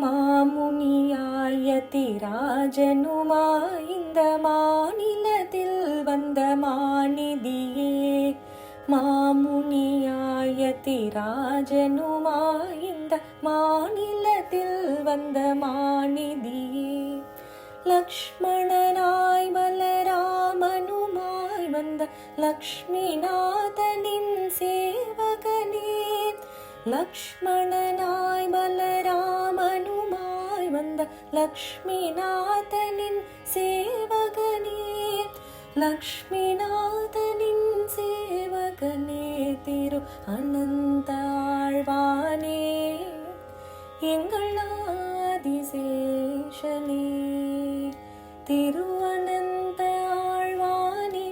மாமுனியாயதிராஜனுமாய் இந்த மாநிலத்தில் வந்த மாநிதியே, மாமுனியாயதிராஜனுமாய் இந்த மாநிலத்தில் வந்த மாநிதியே, லக்ஷ்மணனாய் பலராமனுமாய் வந்த லக்ஷ்மிநாதனின் சேவகனே, லக்ஷ்மணனாய் பலராமனுமாய் வந்த லக்ஷ்மிநாதனின் சேவகனே, லக்ஷ்மிநாதனின் சேவகனே, திரு அனந்த ஆழ்வானே, எங்கள் ஆதிசேஷனே, திரு அனந்த ஆழ்வானே,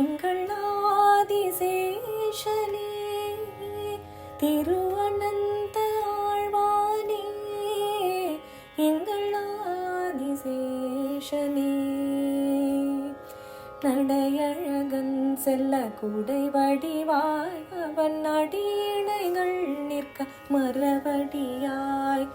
எங்கள் ஆதிசேஷனே, திரு அனந்த ஆழ்வானே, எங்கள் ஆதிசேஷனே. நடையழகன் செல்ல குடை வடிவாய் அவன் அடியிணைகள் நிற்க மரவடியாய்,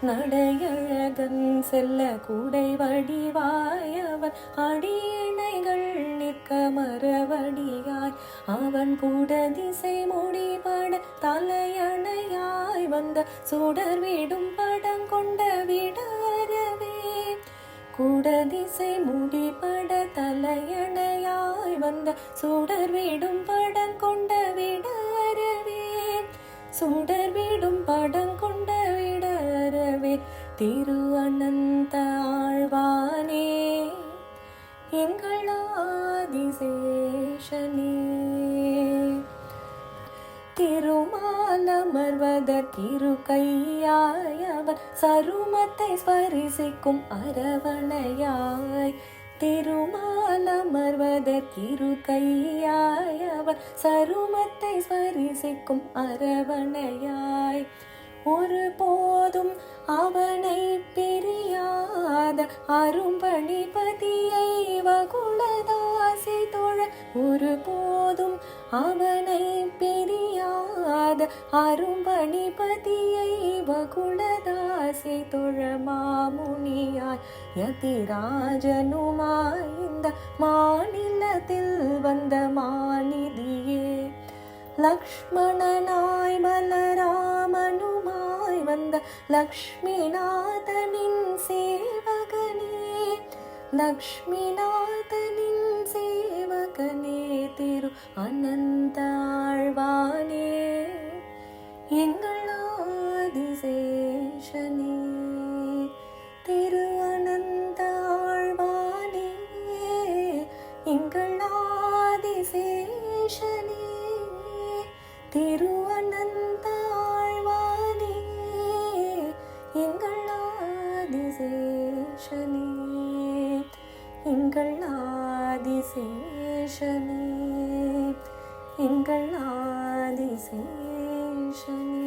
நடையழகன் செல்ல குடை வடிவாய் அவன் அடியிணைகள் நிற்க மரவடியாய், அவன் கூட திசை முடிபட தலையணையாய் வந்த சுடர் விடும் படம் கொண்ட விடரவே, கூட திசை முடிபட தலையணையாய் வந்த சுடர் விடும் படம் கொண்ட விடரவே, சுடர் விடும் படம் கொண்ட விடரவே, திரு அனந்த ஆழ்வானே, எங்கள் ஆதிசேஷனே. திருமாலமர்வதற்கிரு கையாய் அவர் சருமத்தை ஸ்பரிசிக்கும் அரவணையாய், திருமாலமர்வதற்கிரு கையாய் அவர் சருமத்தை ஸ்பரிசிக்கும் அரவணையாய், ஒரு போதும் அவனை பிரியாத அரும்பணிபதியை வகுளதாசி தொழ, ஒரு போதும் அவனை பிரியாத அரும்பணிபதியை வகுளதாசி தொழ, மாமுனியாய் யதிராஜனுமாய் இந்த மாநிலத்தில் வந்த மாநிதியே, லக்ஷ்மணனாய் பலராமனுமாய் வந்த லக்ஷ்மிநாதனின் சேவகனே, லக்ஷ்மிநாதனின் சேவகனே, திரு அனந்த ஆழ்வானே, எங்கள் ஆதிசேஷனே, திரு அனந்த ஆழ்வானே, எங்கள் ஆதிசேஷனே, திரு அனந்த ஆழ்வானே, எங்கள் ஆதிசேஷனே, எங்கள் ஆதிசேஷனே, எங்கள் ஆதிசேஷனே.